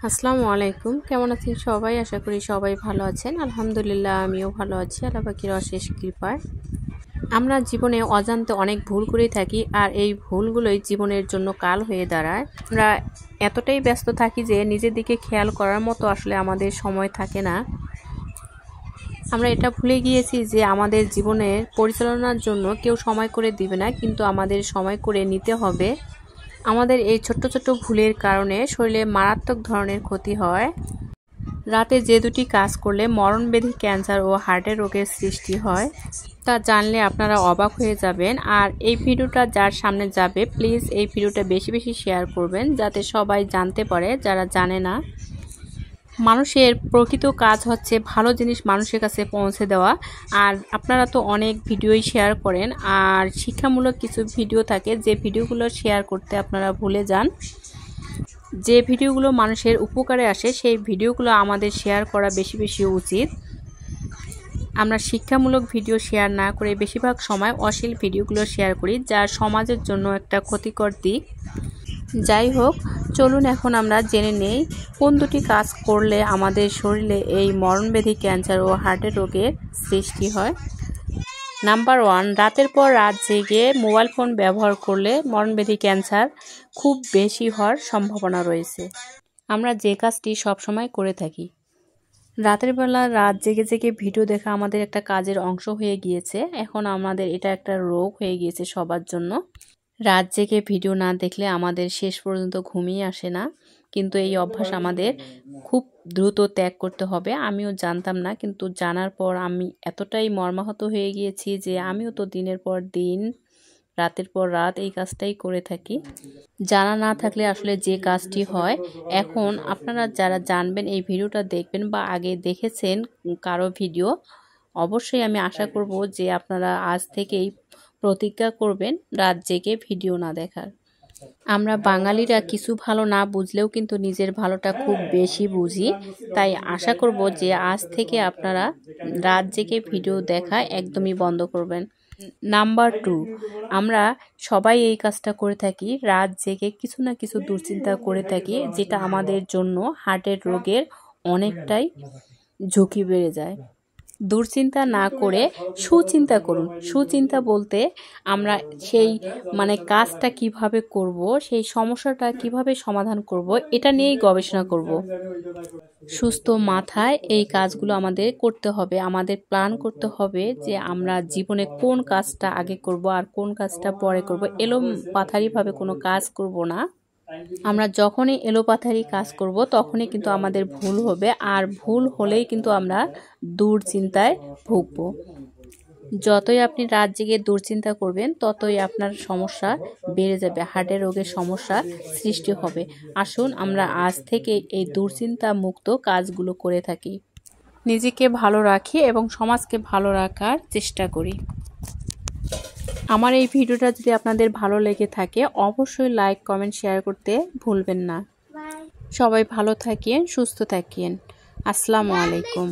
আসসালামু আলাইকুম। কেমন আছেন সবাই? আশা করি সবাই ভালো আছেন। আলহামদুলিল্লাহ আমিও ভালো আছি আল্লাহ পাকের অশেষ কৃপায়। আমরা জীবনে অজান্তে অনেক ভুল করে থাকি, আর এই ভুলগুলোই জীবনের জন্য কাল হয়ে দাঁড়ায়। আমরা এতটাই ব্যস্ত থাকি যে নিজের দিকে খেয়াল করার মতো আসলে আমাদের সময় থাকে না। আমরা এটা ভুলে গিয়েছি যে আমাদের জীবনের পরিচালনার জন্য কেউ সময় করে দিবে না, কিন্তু আমাদের সময় করে নিতে হবে। আমাদের এই ছোট্ট ছোট্ট ভুলের কারণে শরীরে মারাত্মক ধরনের ক্ষতি হয়। রাতে যে দুটি কাজ করলে মরণব্যাধি, ক্যান্সার ও হার্টের রোগের সৃষ্টি হয় তা জানলে আপনারা অবাক হয়ে যাবেন। আর এই ভিডিওটা যার সামনে যাবে প্লিজ এই ভিডিওটা বেশি বেশি শেয়ার করবেন, যাতে সবাই জানতে পারে যারা জানে না। মানুষের প্রকৃত কাজ হচ্ছে ভালো জিনিস মানুষের কাছে পৌঁছে দেওয়া। আর আপনারা তো অনেক ভিডিওই শেয়ার করেন, আর শিক্ষামূলক কিছু ভিডিও থাকে যে ভিডিওগুলো শেয়ার করতে আপনারা ভুলে যান। যে ভিডিওগুলো মানুষের উপকারে আসে সেই ভিডিওগুলো আমাদের শেয়ার করা বেশি বেশি উচিত। আমরা শিক্ষামূলক ভিডিও শেয়ার না করে বেশিরভাগ সময় অশ্লীল ভিডিওগুলো শেয়ার করি, যা সমাজের জন্য একটা ক্ষতিকর দিক। যাই হোক, চলুন এখন আমরা জেনে নেই কোন দুটি কাজ করলে আমাদের শরীরে এই মরণব্যাধি, ক্যান্সার ও হার্টের রোগের সৃষ্টি হয়। নাম্বার 1, রাতের পর রাত জেগে মোবাইল ফোন ব্যবহার করলে মরণব্যাধি, ক্যান্সার খুব বেশি হওয়ার সম্ভাবনা রয়েছে। আমরা যে কাজটি সবসময় করে থাকি, রাতের বেলা রাত জেগে জেগে ভিডিও দেখা আমাদের একটা কাজের অংশ হয়ে গিয়েছে। এখন আমাদের এটা একটা রোগ হয়ে গিয়েছে সবার জন্য। রাত জেগে ভিডিও না দেখলে আমাদের শেষ পর্যন্ত ঘুমিয়ে আসে না, কিন্তু এই অভ্যাস আমাদের খুব দ্রুত ত্যাগ করতে হবে। আমিও জানতাম না, কিন্তু জানার পর আমি এতটাই মর্মাহত হয়ে গিয়েছি যে আমিও তো দিনের পর দিন, রাতের পর রাত এই কাজটাই করে থাকি। জানা না থাকলে আসলে যে কাজটি হয়, এখন আপনারা যারা জানবেন এই ভিডিওটা দেখবেন বা আগে দেখেছেন কারো ভিডিও, অবশ্যই আমি আশা করব যে আপনারা আজ থেকেই প্রতিজ্ঞা করবেন রাত জেগে ভিডিও না দেখার। আমরা বাঙালিরা কিছু ভালো না বুঝলেও কিন্তু নিজের ভালোটা খুব বেশি বুঝি, তাই আশা করব যে আজ থেকে আপনারা রাত জেগে ভিডিও দেখা একদমই বন্ধ করবেন। নাম্বার 2, আমরা সবাই এই কাজটা করে থাকি, রাত জেগে কিছু না কিছু দুশ্চিন্তা করে থাকি, যেটা আমাদের জন্য হার্টের রোগের অনেকটাই ঝুঁকি বেড়ে যায়। দুশ্চিন্তা না করে সুচিন্তা করুন। সুচিন্তা বলতে আমরা সেই কাজটা কিভাবে করব, সেই সমস্যাটা কিভাবে সমাধান করব, এটা নিয়েই গবেষণা করব। সুস্থ মাথায় এই কাজগুলো আমাদের করতে হবে। আমাদের প্ল্যান করতে হবে যে আমরা জীবনে কোন কাজটা আগে করব আর কোন কাজটা পরে করব। এলোপাথারিভাবে কোনো কাজ করব না। আমরা যখনই এলোপাথারি কাজ করব তখনই কিন্তু আমাদের ভুল হবে, আর ভুল হলেই কিন্তু আমরা দুশ্চিন্তায় ভুগব। যতই আপনি রাত জেগে দুশ্চিন্তা করবেন ততই আপনার সমস্যা বেড়ে যাবে, হার্টের রোগের সমস্যা সৃষ্টি হবে। আসুন আমরা আজ থেকে এই দুশ্চিন্তা মুক্ত কাজগুলো করে থাকি, নিজেকে ভালো রাখি এবং সমাজকে ভালো রাখার চেষ্টা করি। আমার এই ভিডিওটা যদি আপনাদের ভালো লেগে থাকে অবশ্যই লাইক, কমেন্ট, শেয়ার করতে ভুলবেন না। সবাই ভালো থাকেন, সুস্থ থাকেন। আসসালামু আলাইকুম।